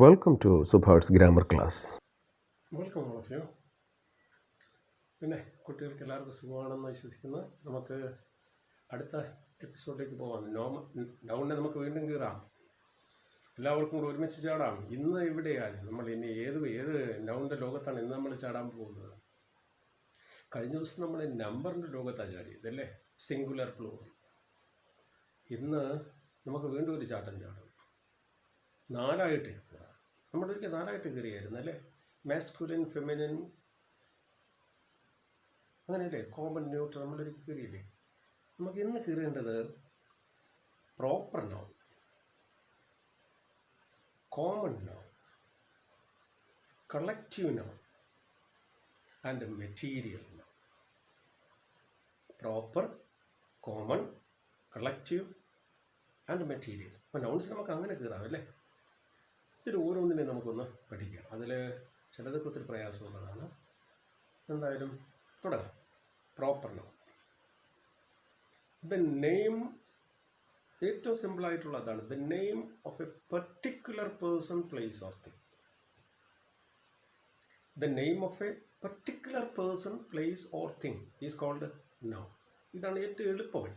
Welcome to Subhad's grammar class. Welcome all of you. പിന്നെ കുട്ടികൾക്ക് എല്ലാവർക്കും സുഖമാണെന്ന് വിശ്വസിക്കുന്നു. നമുക്ക് അടുത്ത എപ്പിസോഡിലേക്ക് പോകാം. നൗണിനെ നമുക്ക് വീണ്ടും കീറാം, എല്ലാവർക്കും കൂടെ ഒരുമിച്ച് ചാടാം. ഇന്ന് എവിടെയാണ് നമ്മൾ ഇനി ഏത് നൗണിൻ്റെ ലോകത്താണ് ഇന്ന് നമ്മൾ ചാടാൻ പോകുന്നത്? കഴിഞ്ഞ ദിവസം നമ്മൾ നമ്പറിൻ്റെ ലോകത്താണ് ചാടിയത് അല്ലേ, സിംഗുലർ പ്ലൂറൽ. ഇന്ന് നമുക്ക് വീണ്ടും ഒരു ചാട്ടം ചാടും. 4ആയിട്ട് കീറാം. നമ്മുടെ ഒരിക്കൽ 4ആയിട്ട് കീറിയായിരുന്നു അല്ലേ, മാസ്കുലിൻ, ഫെമിനിൻ, അങ്ങനെയല്ലേ, കോമൺ, ന്യൂട്രൽ, നമ്മളൊരിക്കൽ കീറിയില്ലേ. നമുക്ക് ഇന്ന് കീറേണ്ടത് proper noun, common noun, collective noun and material noun. Proper, common, collective and material. അപ്പോൾ നൗൺസ് നമുക്ക് അങ്ങനെ കീറാം അല്ലേ. ഇതിൽ ഓരോന്നിനെ നമുക്കൊന്ന് പഠിക്കാം. അതിൽ ചിലതൊക്കെ ഒത്തിരി പ്രയാസമുള്ളതാണ്. എന്തായാലും തുടങ്ങാം. Proper noun. ദ നെയിം, ഏറ്റവും സിമ്പിളായിട്ടുള്ളതാണ്. The name of a particular person, place or thing. The name of a particular person, place or thing is called noun. ഇതാണ് ഏറ്റവും എളുപ്പവഴി.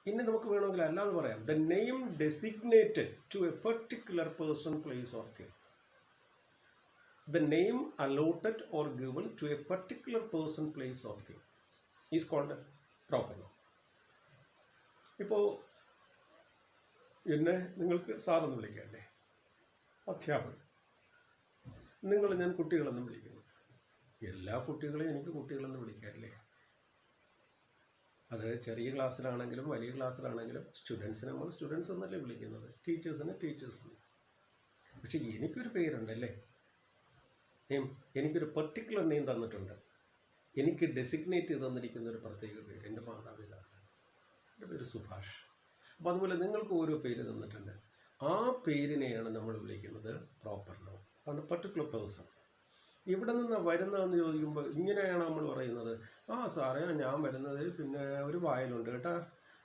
ഇനി നമുക്ക് വേണമെങ്കിൽ അല്ലാതെ പറയാം, the name designated to a particular person, place or thing. The name allotted or given to a particular person, place or thing is called proper noun. ഇപ്പോൾ എന്നെ നിങ്ങൾക്ക് സാറെന്ന് വിളിക്കാമല്ലേ, അധ്യാപകൻ. ഞാൻ കുട്ടികളെന്ന് വിളിക്കുന്നു. എല്ലാ കുട്ടികളെയും എനിക്ക് കുട്ടികളെന്ന് വിളിക്കാമല്ലേ. അത് ചെറിയ ക്ലാസ്സിലാണെങ്കിലും വലിയ ക്ലാസ്സിലാണെങ്കിലും സ്റ്റുഡൻസിനെ നമ്മൾ സ്റ്റുഡൻസ് എന്നല്ലേ വിളിക്കുന്നത്, ടീച്ചേഴ്സിനെ ടീച്ചേഴ്സ് എന്ന്. പക്ഷെ എനിക്കൊരു പേരുണ്ടല്ലേ, എനിക്കൊരു പെർട്ടിക്കുലർ നെയിം തന്നിട്ടുണ്ട്. എനിക്ക് ഡെസിഗ്നേറ്റ് ചെയ്ത് തന്നിരിക്കുന്ന ഒരു പ്രത്യേക പേര്, എൻ്റെ മാതാപിതാക്കൾ. എൻ്റെ പേര് സുഭാഷ്. അപ്പോൾ അതുപോലെ നിങ്ങൾക്ക് ഓരോ പേര് തന്നിട്ടുണ്ട്. ആ പേരിനെയാണ് നമ്മൾ വിളിക്കുന്നത് പ്രോപ്പർ നൗൺ. അതാണ് പെർട്ടിക്കുലർ പേഴ്സൺ. ഇവിടെ നിന്നാണ് വരുന്നതെന്ന് ചോദിക്കുമ്പോൾ ഇങ്ങനെയാണ് നമ്മൾ പറയുന്നത്. ആ സാറേ, ഞാൻ വരുന്നത് പിന്നെ ഒരു വയലുണ്ട് കേട്ടോ,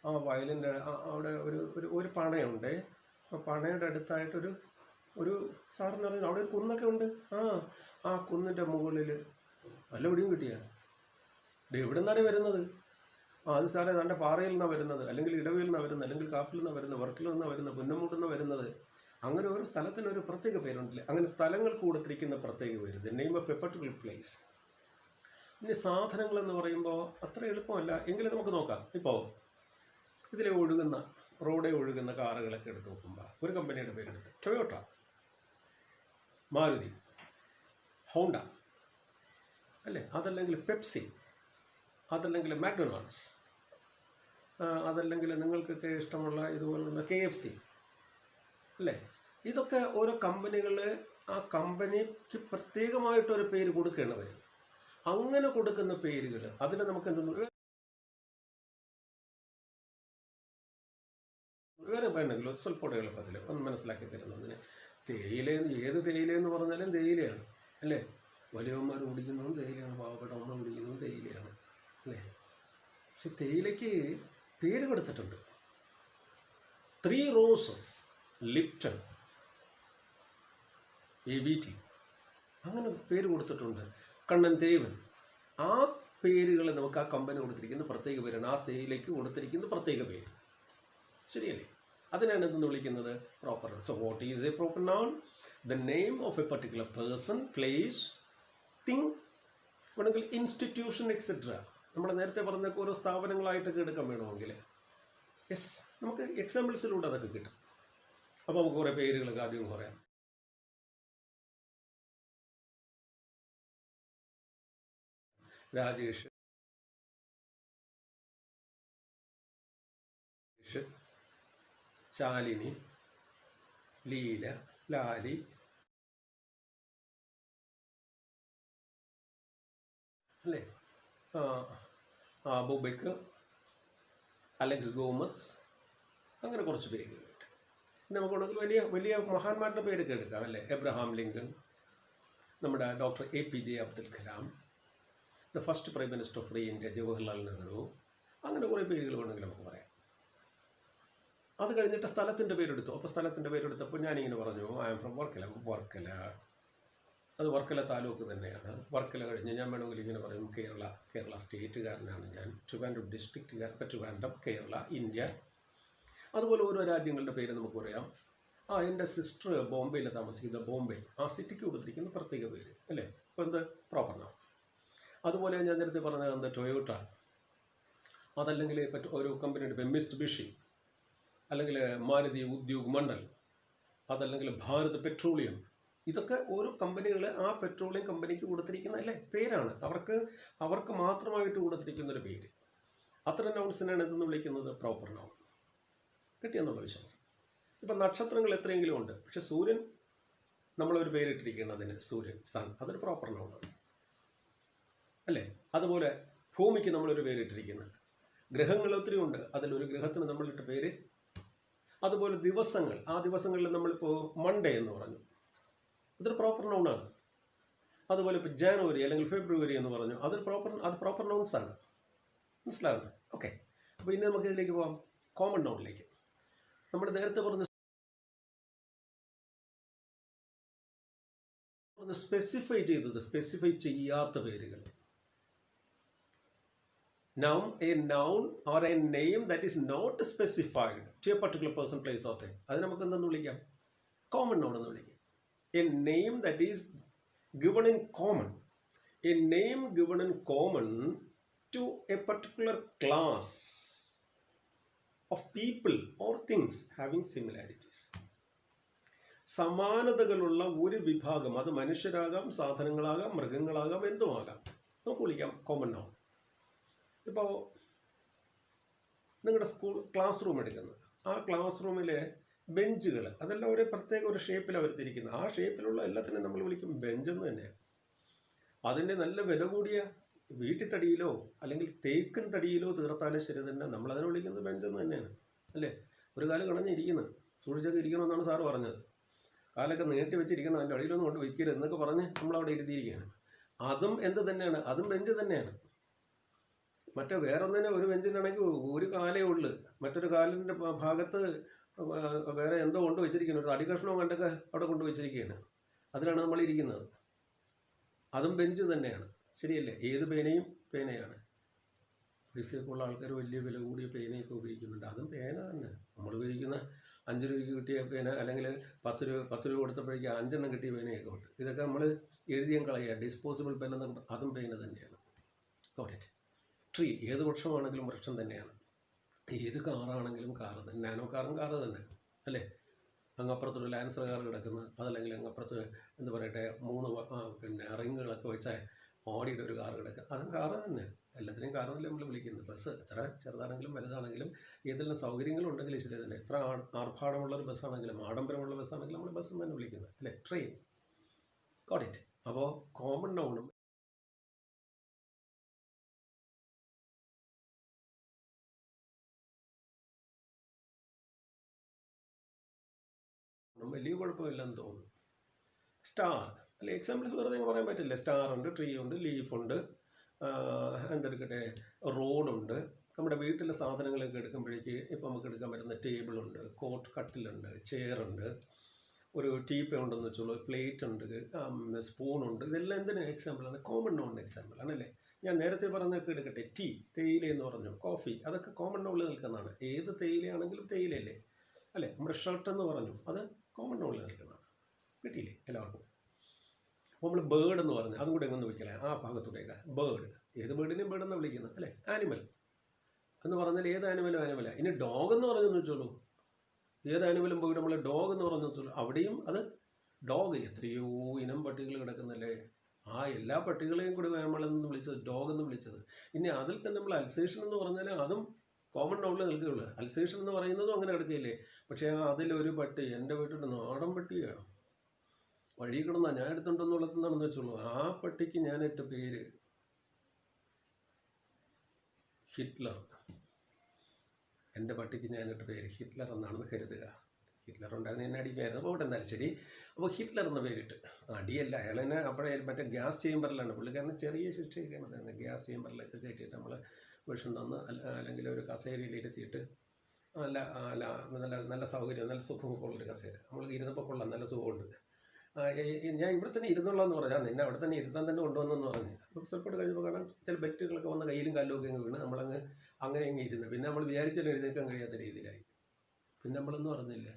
ആ വയലിൻ്റെ അവിടെ ഒരു പണയുണ്ട്. ആ പണയുടെ അടുത്തായിട്ടൊരു സാറിന് പറഞ്ഞു അവിടെ ഒരു കുന്നൊക്കെ ഉണ്ട്. ആ കുന്നിൻ്റെ മുകളിൽ വല്ല എവിടെയും കിട്ടിയാണ്. എവിടെ നിന്നാണ് വരുന്നത്? അത് സാറേ നല്ല പാറയിൽ നിന്നാണ് വരുന്നത്, അല്ലെങ്കിൽ ഇടവയിൽ നിന്നാണ് വരുന്നത്, അല്ലെങ്കിൽ കാപ്പിൽ നിന്നാണ് വരുന്നത്, വർക്കിൽ നിന്നാണ് വരുന്നത്, പുന്നമൂട്ടിൽ നിന്നാണ് വരുന്നത്. അങ്ങനെ ഒരു സ്ഥലത്തിന് ഒരു പ്രത്യേക പേരുണ്ടല്ലേ. അങ്ങനെ സ്ഥലങ്ങൾക്ക് കൊടുത്തിരിക്കുന്ന പ്രത്യേക പേര്, the name of a particular place. ഇനി സാധനങ്ങൾ എന്ന് പറയുമ്പോൾ അത്ര എളുപ്പമല്ല, എങ്കിലും നമുക്ക് നോക്കാം. ഇപ്പോൾ ഇതിലെ റോഡിൽ ഒഴുകുന്ന കാറുകളൊക്കെ എടുത്ത് നോക്കുമ്പോൾ ഒരു കമ്പനിയുടെ പേരെടുത്ത് ടൊയോട്ട, മാരുതി, ഹോണ്ട അല്ലേ, അതല്ലെങ്കിൽ പെപ്സി, അതല്ലെങ്കിൽ മാക്ഡൊണാൾഡ്സ്, അതല്ലെങ്കിൽ നിങ്ങൾക്കൊക്കെ ഇഷ്ടമുള്ള ഇതുപോലുള്ള KFC അല്ലേ. ഇതൊക്കെ ഓരോ കമ്പനികൾ ആ കമ്പനിക്ക് പ്രത്യേകമായിട്ടൊരു പേര് കൊടുക്കേണ്ടി വരും. അങ്ങനെ കൊടുക്കുന്ന പേരുകൾ അതിൽ നമുക്ക് വേറെ വേണമെങ്കിലും സ്വല്പം എളുപ്പത്തിൽ ഒന്ന് മനസ്സിലാക്കി തരുന്നതിന്. ഏത് തേയിലയെന്ന് പറഞ്ഞാലും തേയിലയാണ് അല്ലേ. വലിയവന്മാർ കുടിക്കുന്നതും തേയിലയാണ്, പാവപ്പെട്ടവന്മാർ കുടിക്കുന്നതും തേയിലയാണ് അല്ലേ. പക്ഷെ തേയിലയ്ക്ക് പേര് കൊടുത്തിട്ടുണ്ട്. 3 റോസസ്, ലിപ്റ്റൺ, ABT, അങ്ങനെ പേര് കൊടുത്തിട്ടുണ്ട്. കണ്ണൻ തേവൻ. ആ പേരുകൾ നമുക്ക് ആ കമ്പനി കൊടുത്തിരിക്കുന്ന പ്രത്യേക പേരാണ്, ആ തേയിലയ്ക്ക് കൊടുത്തിരിക്കുന്ന പ്രത്യേക പേര്. ശരിയല്ലേ? അതിനാണ് ഇതെന്ന് വിളിക്കുന്നത് proper noun. So what is A proper noun? The name of a particular person, place, thing, വേണമെങ്കിൽ ഇൻസ്റ്റിറ്റ്യൂഷൻ എക്സെട്ര. നമ്മൾ നേരത്തെ പറഞ്ഞൊക്കെ ഓരോ സ്ഥാപനങ്ങളായിട്ടൊക്കെ എടുക്കാൻ വേണമെങ്കിൽ നമുക്ക് എക്സാമ്പിൾസിലൂടെ അതൊക്കെ കിട്ടും. അപ്പോൾ നമുക്ക് കുറേ പേരുകളൊക്കെ ആദ്യം പറയാം. രാജേഷ്, ശാലിനി, ലീല, ലാലി അല്ലേ, ബുബയ്ക്ക്, അലക്സ് ഗോമസ്, അങ്ങനെ കുറച്ച് പേരുകളുണ്ട്. നമുക്കുണ്ടെങ്കിൽ വലിയ വലിയ മഹാന്മാരുടെ പേരൊക്കെ എടുക്കാം അല്ലേ. എബ്രഹാം ലിങ്കൺ, നമ്മുടെ doctor APJ Abdul Kalam, the first prime minister of free India Jawaharlal Nehru, അങ്ങനെ കുറേ പേരുകൾ വേണമെങ്കിൽ നമുക്ക് പറയാം. അത് കഴിഞ്ഞിട്ട് സ്ഥലത്തിൻ്റെ പേരെടുത്തു. അപ്പോൾ സ്ഥലത്തിൻ്റെ പേരെടുത്തപ്പോൾ ഞാനിങ്ങനെ പറഞ്ഞു, I am from Varkala. Varkala അത് വർക്കല താലൂക്ക് തന്നെയാണ്. വർക്കല കഴിഞ്ഞ് ഞാൻ വേണമെങ്കിൽ ഇങ്ങനെ പറയും കേരള സ്റ്റേറ്റുകാരനാണ് ഞാൻ, ട്രിവാൻഡ്രം ഡിസ്ട്രിക്റ്റുകാരൻ, ട്രിവാൻഡ്രം, കേരള, ഇന്ത്യ. അതുപോലെ ഓരോ രാജ്യങ്ങളുടെ പേര് നമുക്ക് പറയാം. എൻ്റെ സിസ്റ്റർ ബോംബെയിൽ താമസിക്കുന്ന ബോംബെ, ആ സിറ്റിക്ക് കൊടുത്തിരിക്കുന്ന പ്രത്യേക പേര് അല്ലേ, അപ്പോൾ എന്ത് പ്രോപ്പർ നാം. അതുപോലെ ഞാൻ നേരത്തെ പറഞ്ഞത് എന്താ ടൊയോട്ട, അതല്ലെങ്കിൽ ഒരു കമ്പനിയുടെ പേര് മിസ്റ്റുബിഷി, അല്ലെങ്കിൽ മാരുതി ഉദ്യോഗ് മണ്ഡൽ, അതല്ലെങ്കിൽ ഭാരത് പെട്രോളിയം. ഇതൊക്കെ ഓരോ കമ്പനികൾ ആ പെട്രോളിയം കമ്പനിക്ക് കൊടുത്തിരിക്കുന്ന അല്ലേ പേരാണ്, അവർക്ക് മാത്രമായിട്ട് കൊടുത്തിരിക്കുന്നൊരു പേര്. അത്തരം നൗൺസിനാണ് എന്തെന്ന് വിളിക്കുന്നത് പ്രോപ്പർ നൗൺ. കിട്ടിയെന്നുള്ള വിശ്വാസം. ഇപ്പം നക്ഷത്രങ്ങൾ എത്രയെങ്കിലും ഉണ്ട്, പക്ഷെ സൂര്യൻ നമ്മളൊരു പേരിട്ടിരിക്കുകയാണ് അതിന്, സൂര്യൻ, സൺ, അതൊരു പ്രോപ്പർ നൗണാണ് അല്ലേ. അതുപോലെ ഭൂമിക്ക് നമ്മളൊരു പേരിട്ടിരിക്കുന്നത്. ഗ്രഹങ്ങൾ ഒത്തിരി ഉണ്ട്, അതിലൊരു ഗ്രഹത്തിന് നമ്മളിട്ട പേര്. അതുപോലെ ദിവസങ്ങൾ, ആ ദിവസങ്ങളിൽ നമ്മളിപ്പോൾ മൺഡേ എന്ന് പറഞ്ഞു, അതൊരു പ്രോപ്പർ നൗണാണ്. അതുപോലെ ഇപ്പോൾ ജാനുവരി അല്ലെങ്കിൽ ഫെബ്രുവരി എന്ന് പറഞ്ഞു, അത് പ്രോപ്പർ നൗൺസാണ്. മനസ്സിലാകുന്നത്? ഓക്കെ. അപ്പോൾ ഇനി നമുക്ക് ഇതിലേക്ക് പോകാം, കോമൺ നൗണിലേക്ക്. നമ്മൾ നേരത്തെ പറഞ്ഞ സ്പെസിഫൈ ചെയ്യാത്ത പേരുകൾ. Noun, a noun or a name that is not specified to a particular person, place or thing. അത് നമുക്ക് എന്തെന്ന് വിളിക്കാം? കോമൺ നൗൺ എന്ന് വിളിക്കാം. A name that is given in common. A name given in common to a particular class of people or things having similarities. സമാനതകളുള്ള ഒരു വിഭാഗം, അത് മനുഷ്യരാകാം, സാധനങ്ങളാകാം, മൃഗങ്ങളാകാം, എന്തുമാകാം, നമുക്ക് വിളിക്കാം കോമൺ നൗൺ. ഇപ്പോൾ നിങ്ങളുടെ ക്ലാസ് റൂം എടുക്കുന്നത്, ആ ക്ലാസ് റൂമിലെ ബെഞ്ചുകൾ അതെല്ലാം ഒരു പ്രത്യേക ഒരു ഷേപ്പിൽ അവർ തിരിക്കുന്നത്. ആ ഷേപ്പിലുള്ള എല്ലാത്തിനും നമ്മൾ വിളിക്കും ബെഞ്ചെന്ന് തന്നെയാണ്. അതിൻ്റെ നല്ല വില കൂടിയ വീട്ടിത്തടിയിലോ അല്ലെങ്കിൽ തേക്കിൻ തടിയിലോ തീർത്താലും ശരി തന്നെ നമ്മളതിനെ വിളിക്കുന്നത് ബെഞ്ചെന്ന് തന്നെയാണ് അല്ലേ. ഒരു കാലം കണഞ്ഞിരിക്കുന്നത് സൂക്ഷിച്ചൊക്കെ ഇരിക്കണമെന്നാണ് സാറ് പറഞ്ഞത്. കാലൊക്കെ നീട്ടി വെച്ചിരിക്കണം, അതിൻ്റെ അടിയിലൊന്നും കൊണ്ട് വയ്ക്കരുത് എന്നൊക്കെ പറഞ്ഞ് നമ്മളവിടെ ഇരുത്തിയിരിക്കുകയാണ്. അതും എന്ത് തന്നെയാണ്, അതും ബെഞ്ച് തന്നെയാണ്. മറ്റേ വേറൊന്നിനെ ഒരു ബെഞ്ചിനാണെങ്കിൽ ഒരു കാലേ ഉള്ളു, മറ്റൊരു കാലിൻ്റെ ഭാഗത്ത് വേറെ എന്തോ കൊണ്ട് വെച്ചിരിക്കുന്നു, ഒരു തടി കഷ്ണവും കണ്ടൊക്കെ അവിടെ കൊണ്ട് വെച്ചിരിക്കുകയാണ്. അതിലാണ് നമ്മൾ ഇരിക്കുന്നത്. അതും ബെഞ്ച് തന്നെയാണ്, ശരിയല്ലേ. ഏത് പേനയും പേനയാണ്. പൈസയൊക്കെ ഉള്ള ആൾക്കാർ വലിയ വില കൂടിയ പേനയൊക്കെ ഉപയോഗിക്കുന്നുണ്ട്, അതും പേന തന്നെ. നമ്മൾ ഉപയോഗിക്കുന്ന 5 രൂപയ്ക്ക് കിട്ടിയ പേന അല്ലെങ്കിൽ 10 രൂപ കൊടുത്തപ്പോഴേക്കും 5 എണ്ണം കിട്ടിയ പേനയൊക്കെ ഉണ്ട്. ഇതൊക്കെ നമ്മൾ എഴുതിയാൽ കളയുക, ഡിസ്പോസിബിൾ പേന എന്നൊക്കെ, അതും പേന തന്നെയാണ്. ഗോട്ട്. ട്രീ, ഏത് വൃക്ഷമാണെങ്കിലും വൃക്ഷം തന്നെയാണ്. ഏത് കാറാണെങ്കിലും കാറ് തന്നെ, നാനോ കാറും കാറ് തന്നെ അല്ലേ. അങ്ങപ്പുറത്തൊരു ലാൻസർ കാർ കിടക്കുന്നത്, അതല്ലെങ്കിൽ അങ്ങപ്പുറത്ത് എന്താ പറയട്ടെ 3 റിങ്ങുകളൊക്കെ വെച്ചാൽ ഓടിയുടെ ഒരു കാറ് കിടക്കുക, അതും കാറ് തന്നെ. എല്ലാത്തിനെയും കാറെന്നല്ലേ നമ്മൾ വിളിക്കുന്നത്. ബസ് എത്ര ചെറുതാണെങ്കിലും വലുതാണെങ്കിലും ഏതെല്ലാം സൗകര്യങ്ങളുണ്ടെങ്കിലും ശരി തന്നെ. എത്ര ആർഭാടമുള്ളൊരു ബസ്സാണെങ്കിലും ആഡംബരമുള്ള ബസ്സാണെങ്കിലും നമ്മൾ ബസ് തന്നെ വിളിക്കുന്നത് അല്ലേ, ട്രെയിൻ. Got it. അപ്പോൾ കോമൺ നൗണും വലിയ കുഴപ്പമില്ലെന്ന് തോന്നുന്നു. സ്റ്റാർ അല്ലെ, എക്സാമ്പിൾസ് വെറുതെ പറയാൻ പറ്റില്ല. സ്റ്റാർ ഉണ്ട്, ട്രീ ഉണ്ട്, ലീഫുണ്ട്, എന്തെടുക്കട്ടെ റോഡുണ്ട്. നമ്മുടെ വീട്ടിലെ സാധനങ്ങളൊക്കെ എടുക്കുമ്പോഴേക്ക് ഇപ്പോൾ നമുക്ക് എടുക്കാൻ പറ്റുന്ന ടേബിളുണ്ട്, കട്ടിലുണ്ട്, ചെയറുണ്ട്, ഒരു ടീപ്പ ഉണ്ടെന്ന് വെച്ചോളൂ, പ്ലേറ്റ് ഉണ്ട്, സ്പൂണുണ്ട്. ഇതെല്ലാം എന്തിന് എക്സാമ്പിളാണ്? കോമൺ നൗൺ എക്സാമ്പിൾ ആണല്ലേ. ഞാൻ നേരത്തെ പറഞ്ഞൊക്കെ എടുക്കട്ടെ, ടീ, തേയില എന്ന് പറഞ്ഞു, കോഫി, അതൊക്കെ കോമൺ നൗണിൽ നിൽക്കുന്നതാണ്. ഏത് തേയിലയാണെങ്കിലും തേയിലയല്ലേ അല്ലേ. നമ്മുടെ ഷർട്ട് എന്ന് പറഞ്ഞു, അത് കോമൺ നൗണിൽ നിൽക്കുന്നതാണ്. കിട്ടിയില്ലേ എല്ലാവർക്കും? അപ്പോൾ നമ്മൾ ബേർഡ് എന്ന് പറഞ്ഞു, അതും കൂടെ എങ്ങനെ വയ്ക്കലേ ആ ഭാഗത്തൂടെയൊക്കെ. ബേർഡ്, ഏത് ബേർഡിനെയും ബേർഡ് എന്നാണ് വിളിക്കുന്നത് അല്ലേ. ആനിമൽ എന്ന് പറഞ്ഞാൽ ഏത് ആനിമലും ആനിമലാണ്. ഇനി ഡോഗ് എന്ന് പറഞ്ഞെന്ന് വെച്ചോളൂ, ഏത് ആനിമലും പോയിട്ട് നമ്മൾ ഡോഗ് എന്ന് പറഞ്ഞു വെച്ചോളൂ, അവിടെയും അത് ഡോഗ്. എത്രയോ ഇനം പട്ടികൾ കിടക്കുന്നല്ലേ, ആ എല്ലാ പട്ടികളെയും കൂടി നമ്മളെന്ന് വിളിച്ചത് ഡോഗ് എന്ന് വിളിച്ചത്. ഇനി അതിൽ തന്നെ നമ്മൾ അൽസേഷൻ എന്ന് പറഞ്ഞാൽ അതും കോമൺ നൗണിൽ നിൽക്കുകയുള്ളൂ. അൽസേഷൻ എന്ന് പറയുന്നതും അങ്ങനെ കിടക്കുകയില്ലേ. പക്ഷേ അതിലൊരു പട്ടി, എൻ്റെ വീട്ടിൽ നാടൻ പട്ടിയാണ്, വഴി കിടന്നാ ഞാൻ എടുത്തുണ്ടെന്നുള്ളതെന്നാണെന്ന് വെച്ചോളൂ, ആ പട്ടിക്ക് ഞാനിട്ട പേര് ഹിറ്റ്ലർ. എൻ്റെ പട്ടിക്ക് ഞാനിട്ട പേര് ഹിറ്റ്ലർ എന്നാണെന്ന് കരുതുക. ഹിറ്റ്ലർ ഉണ്ടായിരുന്നു, എന്നെ അടിക്കായിരുന്നു. അപ്പോൾ അവിടെ എന്തായാലും ശരി. അപ്പോൾ ഹിറ്റ്ലർ എന്ന പേരിട്ട്, അടിയല്ല, അയാളെന്നെ അപ്പോഴേ മറ്റേ ഗ്യാസ് ചേമ്പറിലാണ്, പുള്ളിക്കാരന് ചെറിയ ശിക്ഷയൊക്കെയാണ് തരുന്നത്. ഗ്യാസ് ചേമ്പറിലൊക്കെ കയറ്റിയിട്ട് നമ്മൾ വിഷം തന്ന് അല്ലെങ്കിൽ ഒരു കസേരയിലിരുത്തിയിട്ട് നല്ല നല്ല നല്ല നല്ല സൗകര്യം, നല്ല സുഖമൊക്കെ ഉള്ളൊരു കസേര. നമ്മൾ ഇരുന്നപ്പോൾ കൊള്ളാം, നല്ല സുഖമുണ്ട്. ഞാൻ ഇവിടെ തന്നെ ഇരുന്നുള്ളതെന്ന് പറഞ്ഞാൽ നിന്നെ അവിടെ തന്നെ ഇരുത്താൻ തന്നെ കൊണ്ടുവന്നെന്ന് പറഞ്ഞ്. അപ്പോൾ സ്വല്പം കഴിഞ്ഞപ്പോൾ കാണാൻ ചില ബെൽറ്റുകളൊക്കെ വന്ന് കയ്യിലും കാലിലും ഒക്കെ അങ്ങ് വീണ് നമ്മളങ്ങ് അങ്ങനെ അങ്ങ് ഇരുന്ന്. പിന്നെ നമ്മൾ വിചാരിച്ചാലും എഴുന്നേൽക്കാൻ കഴിയാത്ത രീതിയിലായി. പിന്നെ നമ്മളെന്ന് പറഞ്ഞില്ല,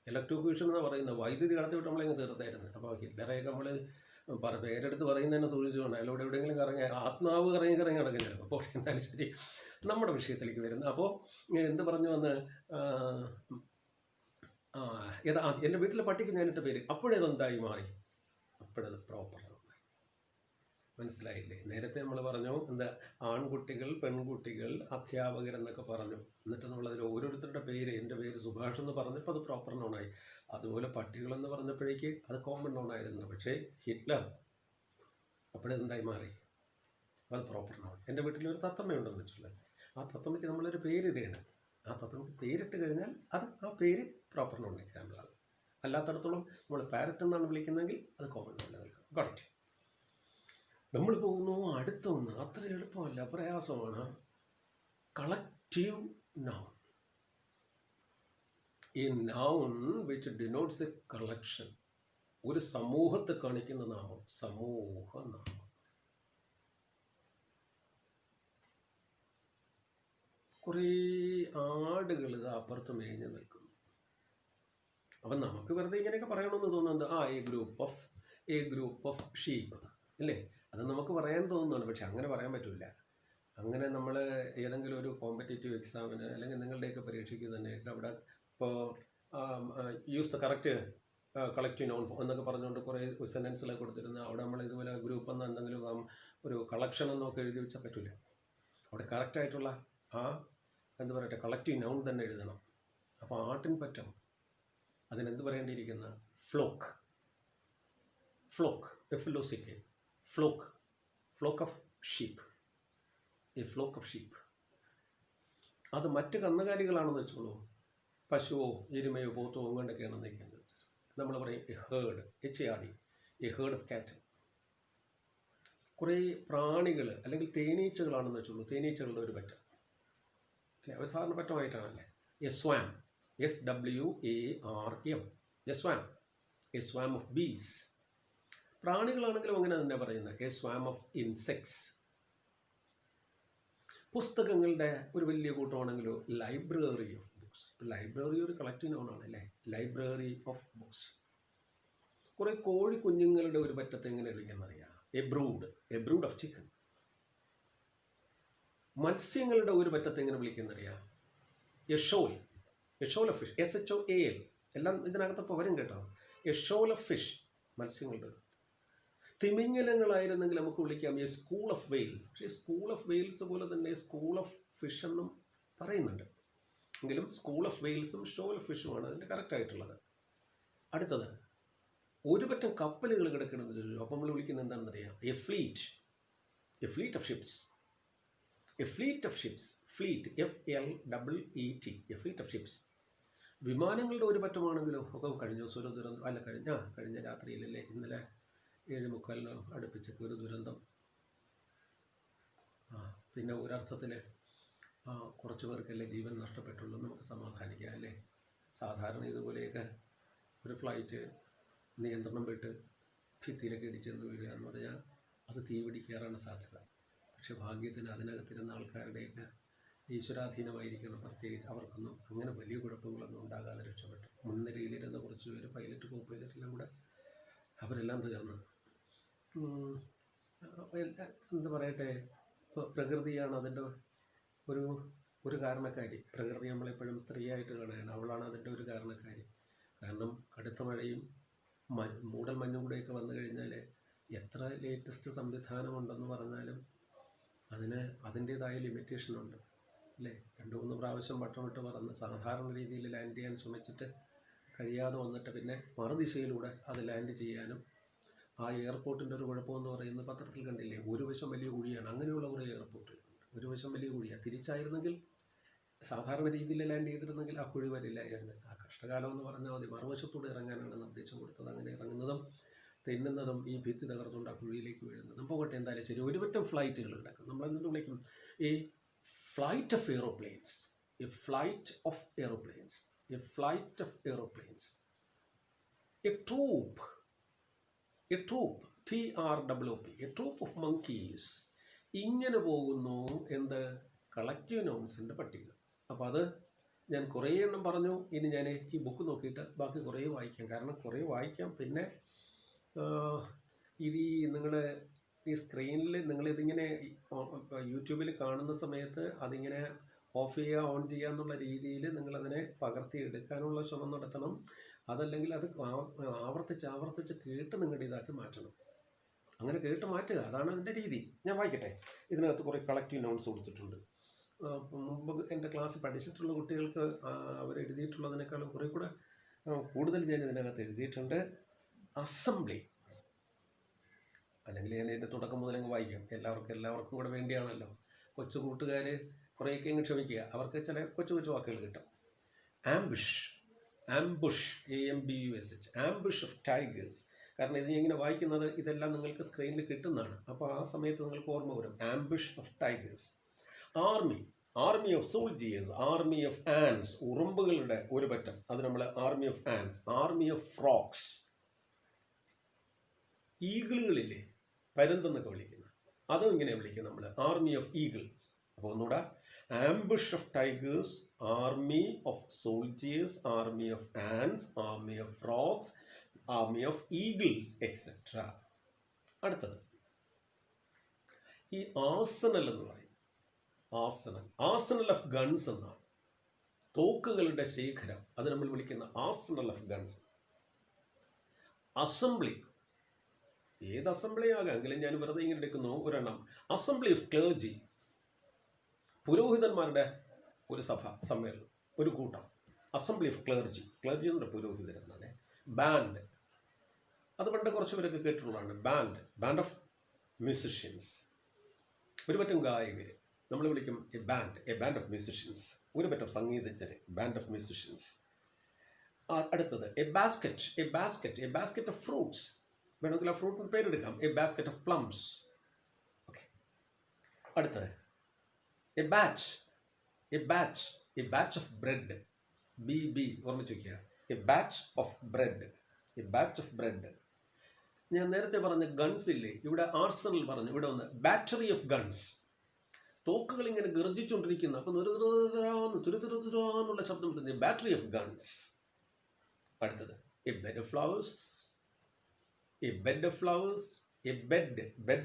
ഇലക്ട്രോക്യൂഷൻ എന്ന് പറയുന്നത് വൈദ്യുതി കടത്തിവിട്ട് നമ്മളങ്ങ് തീർത്തായിരുന്നു. അപ്പോൾ ഹിറ്റ്ലറെയൊക്കെ നമ്മൾ പേരെടുത്ത് പറയുന്നതന്നെ സൂക്ഷിച്ചു വേണം. അയാളോട് എവിടെയെങ്കിലും കറങ്ങി ആത്മാവ് കറങ്ങി നടക്കും ചിലപ്പോൾ. അപ്പോൾ എന്തായാലും ശരി, നമ്മുടെ വിഷയത്തിലേക്ക് വരുന്നത്. അപ്പോൾ എന്ത് പറഞ്ഞു വന്ന് എൻ്റെ വീട്ടിലെ പട്ടിക്ക് ഞാനിട്ട പേര് അപ്പോഴതെന്തായി മാറി, അപ്പോഴത് പ്രോപ്പറാണ്. മനസ്സിലായില്ലേ? നേരത്തെ നമ്മൾ പറഞ്ഞു എന്താ, ആൺകുട്ടികൾ, പെൺകുട്ടികൾ, അധ്യാപകരെന്നൊക്കെ പറഞ്ഞു. എന്നിട്ട് നമ്മളതിൽ ഓരോരുത്തരുടെ പേര്, എൻ്റെ പേര് സുഭാഷ് എന്ന് പറഞ്ഞപ്പോൾ അത് പ്രോപ്പർ നോണായി. അതുപോലെ പട്ടികളെന്ന് പറഞ്ഞപ്പോഴേക്ക് അത് കോമൺ നോണായിരുന്നു. പക്ഷേ ഹിറ്റ്ലർ അപ്പോഴതെന്തായി മാറി, അത് പ്രോപ്പർ നോൺ. എൻ്റെ വീട്ടിലൊരു തത്തമ്മയുണ്ടെന്ന് വെച്ചുള്ളത്, ആ തത്തമ്മയ്ക്ക് നമ്മളൊരു പേരിടുകയാണ്. ആ തത്തമ്മയ്ക്ക് പേരിട്ട് കഴിഞ്ഞാൽ അത് ആ പേര് പ്രോപ്പർ നോൺ എക്സാമ്പിളാണ്. അല്ലാത്തടത്തോളം നമ്മൾ പാരറ്റ് എന്നാണ് വിളിക്കുന്നതെങ്കിൽ അത് കോമൺ നോൺ നിൽക്കും. ഗോട്ട്. നമ്മൾ പോകുന്നു അടുത്ത ഒന്ന്. അത്ര എളുപ്പമല്ല, പ്രയാസമാണ്. Collective noun. A noun which denotes A collection. ഒരു സമൂഹത്തെ കാണിക്കുന്ന നാമം, സമൂഹ നാമം. കുറേ ആടുകൾ ഇത് അപ്പുറത്ത് മേഞ്ഞ് നിൽക്കുന്നു. അപ്പം നമുക്ക് വെറുതെ ഇങ്ങനെയൊക്കെ പറയണമെന്ന് തോന്നുന്നത്, എ ഗ്രൂപ്പ് ഓഫ് ഷീപ്പ് അല്ലേ? അത് നമുക്ക് പറയാൻ തോന്നുന്നുണ്ട്. പക്ഷെ അങ്ങനെ പറയാൻ പറ്റില്ല. അങ്ങനെ നമ്മൾ ഏതെങ്കിലും ഒരു കോമ്പറ്റേറ്റീവ് എക്സാമിന് അല്ലെങ്കിൽ നിങ്ങളുടെയൊക്കെ പരീക്ഷയ്ക്ക് തന്നെയൊക്കെ അവിടെ ഇപ്പോൾ use the correct collective noun എന്നൊക്കെ പറഞ്ഞുകൊണ്ട് കുറേ സെൻറ്റൻസുകളൊക്കെ കൊടുത്തിരുന്ന അവിടെ നമ്മൾ ഇതുപോലെ ഗ്രൂപ്പ് എന്ന എന്തെങ്കിലും ഒരു കളക്ഷൻ എന്നൊക്കെ എഴുതി വെച്ചാൽ പറ്റില്ല. അവിടെ കറക്റ്റായിട്ടുള്ള എന്ത് പറയട്ടെ, കളക്റ്റീവ് നൗൺ തന്നെ എഴുതണം. അപ്പോൾ ആട്ടിൻ പറ്റം അതിനെന്ത് പറയേണ്ടിയിരിക്കുന്ന, flock. FLOCK, flock of sheep. A flock of sheep. അത് മറ്റ് കന്നുകാലികളാണെന്ന് വെച്ചോളൂ, പശുവോ എരുമയോ പോത്തോ കൊണ്ടൊക്കെയാണെന്ന് വയ്ക്കുന്നത്. നമ്മൾ പറയും A heard, HARD, A herd of കാറ്റ്. കുറേ പ്രാണികൾ അല്ലെങ്കിൽ തേനീച്ചകളാണെന്ന് വെച്ചോളൂ, തേനീച്ചകളുടെ ഒരു പറ്റം അല്ലേ? ഒരു സാധാരണ പറ്റമായിട്ടാണല്ലേ. A swarm, SWARM, a swarm of bees. പ്രാണികളാണെങ്കിലും അങ്ങനെ തന്നെ പറയുന്നത്, എ സ്വാം ഓഫ് ഇൻസെക്ട്സ്. പുസ്തകങ്ങളുടെ ഒരു വലിയ കൂട്ടമാണെങ്കിലോ ലൈബ്രറി ഓഫ് ബുക്സ്. ലൈബ്രറി ഒരു കളക്റ്റീവ് നൗണാണ് അല്ലേ, ലൈബ്രറി ഓഫ് ബുക്സ്. കുറേ കോഴി കുഞ്ഞുങ്ങളുടെ ഒരു പറ്റത്തെ എങ്ങനെ വിളിക്കുന്നറിയാം, എ ബ്രൂഡ് ഓഫ് ചിക്കൻ. മത്സ്യങ്ങളുടെ ഒരു പറ്റത്തെ എങ്ങനെ വിളിക്കുന്നറിയാം, a shoal of fish, SHOAL. എല്ലാം ഇതിനകത്തപ്പോൾ വരും കേട്ടോ. എ ഷോൾ ഓഫ് ഫിഷ്, മത്സ്യങ്ങളുടെ. തിമിംഗലങ്ങളായിരുന്നെങ്കിൽ നമുക്ക് വിളിക്കാം എ സ്കൂൾ ഓഫ് വെയിൽസ്. പക്ഷേ സ്കൂൾ ഓഫ് വെയിൽസ് പോലെ തന്നെ സ്കൂൾ ഓഫ് ഫിഷ് എന്നും പറയുന്നുണ്ട്. എങ്കിലും സ്കൂൾ ഓഫ് വെയിൽസും ഷോൾ ഓഫ് ഫിഷുമാണ് അതിൻ്റെ കറക്റ്റായിട്ടുള്ളത്. അടുത്തത്, ഒരു പറ്റം കപ്പലുകൾ കിടക്കുന്നത്. അപ്പം നമ്മൾ വിളിക്കുന്നത് എന്താണെന്നറിയാം, a fleet of ships. Fleet, FLEET, a fleet of ships. വിമാനങ്ങളുടെ ഒരു പറ്റമാണെങ്കിലോ ഒക്കെ കഴിഞ്ഞ ദിവസം ഒരു ദുരന്തം, അല്ല കഴിഞ്ഞ രാത്രിയിലല്ലേ, ഇന്നലെ 7:45 അടുപ്പിച്ചൊക്കെ ഒരു ദുരന്തം. പിന്നെ ഒരർത്ഥത്തിൽ കുറച്ച് പേർക്കല്ലേ ജീവൻ നഷ്ടപ്പെട്ടുള്ളൂ, നമുക്ക് സമാധാനിക്കാം അല്ലേ. സാധാരണ ഇതുപോലെയൊക്കെ ഒരു ഫ്ലൈറ്റ് നിയന്ത്രണം വിട്ട് ഭിത്തിയിലൊക്കെ ഇടിച്ചെന്ന് വീഴുക എന്ന് പറഞ്ഞാൽ അത് തീ പിടിക്കാറാണ് സാധ്യത. പക്ഷെ ഭാഗ്യത്തിന് അതിനകത്തിരുന്ന ആൾക്കാരുടെയൊക്കെ ഈശ്വരാധീനമായിരിക്കണം. പ്രത്യേകിച്ച് അവർക്കൊന്നും അങ്ങനെ വലിയ കുഴപ്പങ്ങളൊന്നും ഉണ്ടാകാതെ രക്ഷപ്പെട്ടു. മുൻനിരയിലിരുന്ന കുറച്ച് പേര്, പൈലറ്റ്, കോ പൈലറ്റെല്ലാം കൂടെ അവരെല്ലാം തീർന്നു. എന്ത് പറയട്ടെ, പ്രകൃതിയാണ് അതിൻ്റെ ഒരു കാരണക്കാരി. പ്രകൃതി നമ്മളെപ്പോഴും സ്ത്രീയായിട്ട് കാണുകയാണ്, അവളാണ് അതിൻ്റെ ഒരു കാരണക്കാരി. കാരണം കടുത്ത മഴയും മൂടൽ മഞ്ഞും കൂടെയൊക്കെ വന്നു കഴിഞ്ഞാൽ എത്ര ലേറ്റസ്റ്റ് സംവിധാനമുണ്ടെന്ന് പറഞ്ഞാലും അതിന് അതിൻ്റേതായ ലിമിറ്റേഷനുണ്ട് അല്ലേ. 2-3 പ്രാവശ്യം വട്ടമിട്ട് പറന്ന് സാധാരണ രീതിയിൽ ലാൻഡ് ചെയ്യാൻ ശ്രമിച്ചിട്ട് കഴിയാതെ വന്നിട്ട് പിന്നെ മറുദിശയിലൂടെ അത് ലാൻഡ് ചെയ്യാനും. ആ എയർപോർട്ടിൻ്റെ ഒരു കുഴപ്പമെന്ന് പറയുന്നത് പത്രത്തിൽ കണ്ടില്ലേ, ഒരു വശം വലിയ കുഴിയാണ്. അങ്ങനെയുള്ള കുറേ എയർപോർട്ടുകളുണ്ട്, ഒരു വശം വലിയ കുഴിയാണ്. തിരിച്ചായിരുന്നെങ്കിൽ സാധാരണ രീതിയിൽ ലാൻഡ് ചെയ്തിരുന്നെങ്കിൽ ആ കുഴി വരില്ലായിരുന്നു. ആ കഷ്ടകാലം എന്ന് പറഞ്ഞാൽ മതി. മറുവശത്തൂടെ ഇറങ്ങാനാണ് നിർദ്ദേശം കൊടുത്തത്. അങ്ങനെ ഇറങ്ങുന്നതും തിന്നുന്നതും ഈ ഭിത്തി തകർത്തുകൊണ്ട് ആ കുഴിയിലേക്ക് വീഴുന്നതും. പോകട്ടെ, എന്തായാലും ശരി. ഒരുപറ്റം ഫ്ലൈറ്റുകൾ കിടക്കും. നമ്മളെന്തുകൊണ്ട് വിളിക്കും, ഈ flight of aeroplanes, a flight of aeroplanes, a flight of aeroplanes. A troop, a troop, TROOP, a troop of monkeys. ഇങ്ങനെ പോകുന്നു എന്ത്? കളക്റ്റീവ് നൗൺസിൻ്റെ പട്ടിക. അപ്പോൾ അത് ഞാൻ കുറേ എണ്ണം പറഞ്ഞു. ഇനി ഞാൻ ഈ ബുക്ക് നോക്കിയിട്ട് ബാക്കി കുറേ വായിക്കാം. കാരണം കുറേ വായിക്കാം. പിന്നെ ഇത് നിങ്ങൾ ഈ സ്ക്രീനിൽ നിങ്ങളിതിങ്ങനെ യൂട്യൂബിൽ കാണുന്ന സമയത്ത് അതിങ്ങനെ ഓഫ് ചെയ്യുക ഓൺ ചെയ്യുക എന്നുള്ള രീതിയിൽ നിങ്ങളതിനെ പകർത്തിയെടുക്കാനുള്ള ശ്രമം നടത്തണം. അതല്ലെങ്കിൽ അത് ആവർത്തിച്ച് കേട്ട് നിങ്ങളുടെ ഇതാക്കി മാറ്റണം. അങ്ങനെ കേട്ട് മാറ്റുക, അതാണ് അതിൻ്റെ രീതി. ഞാൻ വായിക്കട്ടെ. ഇതിനകത്ത് കുറേ കളക്റ്റീവ് നൗൺസ് കൊടുത്തിട്ടുണ്ട്. മുമ്പ് എൻ്റെ ക്ലാസ്സിൽ പഠിച്ചിട്ടുള്ള കുട്ടികൾക്ക് അവരെഴുതിയിട്ടുള്ളതിനേക്കാളും കുറേ കൂടെ കൂടുതൽ ഞാൻ ഇതിനകത്ത് എഴുതിയിട്ടുണ്ട്. അസംബ്ലി, അല്ലെങ്കിൽ ഞാൻ ഇതിൻ്റെ തുടക്കം മുതലങ്ങ് വായിക്കാം. എല്ലാവർക്കും കൂടെ വേണ്ടിയാണല്ലോ. കൊച്ചു കൂട്ടുകാർ കുറേയൊക്കെ അങ്ങ് ക്ഷമിക്കുക, അവർക്ക് ചില കൊച്ചു വാക്കുകൾ കിട്ടും. Ambush, AMBUSH, ambush of tigers. കാരണം ഇത് ഇങ്ങനെ വായിക്കുന്നത് ഇതെല്ലാം നിങ്ങൾക്ക് സ്ക്രീനിൽ കിട്ടുന്നതാണ്. അപ്പോൾ ആ സമയത്ത് നിങ്ങൾക്ക് ഓർമ്മ വരും. Ambush of tigers. Army of soldiers, army of ants, ഉറുമ്പുകളുടെ ഒരു പറ്റം, അത് നമ്മൾ army of ants. Army of frogs, ഈഗിളുകളില്ലേ, പരുന്തെന്നൊക്കെ വിളിക്കുന്നത്, അതും ഇങ്ങനെ വിളിക്കും നമ്മൾ, ആർമി ഓഫ് ഈഗിൾസ്. അപ്പോൾ ഒന്നുകൂടെ, ambush of tigers, army of soldiers, army of ants, army of frogs, army of eagles, etcetera. അടുത്തത് ഈ ആർസണൽ എന്ന് പറയും. ആർസണൽ ഓഫ് ഗൺസ് എന്നാണ്. തോക്കുകളുടെ ശേഖരം, അത് നമ്മൾ വിളിക്കുന്ന ആർസണൽ ഓഫ് ഗൺസ്. അസംബ്ലി, ഏത് അസംബ്ലി ആകാം, എങ്കിലും ഞാൻ വെറുതെ ഇങ്ങനെ എടുക്കുന്നു ഒരെണ്ണം. അസംബ്ലി ഓഫ് ക്ലേർജി, പുരോഹിതന്മാരുടെ ഒരു സമ്മേളനം, ഒരു കൂട്ടം. അസംബ്ലി ഓഫ് ക്ലേർജി എന്ന പുരോഹിതൻ എന്നാണ്. ബാൻഡ്, അത് പണ്ട് കുറച്ച് പേരൊക്കെ കേട്ടിട്ടുള്ളതാണ്. ബാൻഡ് ഓഫ് മ്യൂസിഷ്യൻസ്, ഒരു പറ്റം ഗായകർ നമ്മൾ വിളിക്കും എ ബാൻഡ് ഓഫ് മ്യൂസിഷ്യൻസ്, ഒരു പറ്റം സംഗീതജ്ഞർ, ബാൻഡ് ഓഫ് മ്യൂസിഷ്യൻസ്. അടുത്തത് എ ബാസ്ക്കറ്റ് ഓഫ് ഫ്രൂട്ട്സ്, വേണമെങ്കിൽ ആ ഫ്രൂട്ടിന് പേരെടുക്കാം. A basket of plums. Okay. അടുത്തത് a batch of bread, BB ഓർമ്മിച്ച് വയ്ക്കുക. A batch of bread. ഞാൻ നേരത്തെ പറഞ്ഞ ഗൺസ് ഇല്ലേ, ഇവിടെ ആർസണൽ പറഞ്ഞു, ഇവിടെ ഒന്ന് ബാറ്ററി ഓഫ് ഗൺസ്. തോക്കുകൾ ഇങ്ങനെ ഗർജിച്ചുകൊണ്ടിരിക്കുന്ന, അപ്പം തുരുതുരാന്നുള്ള ശബ്ദം കിട്ടുന്നത് ബാറ്ററി ഓഫ് ഗൺസ്. അടുത്തത് A bed of flowers, A bed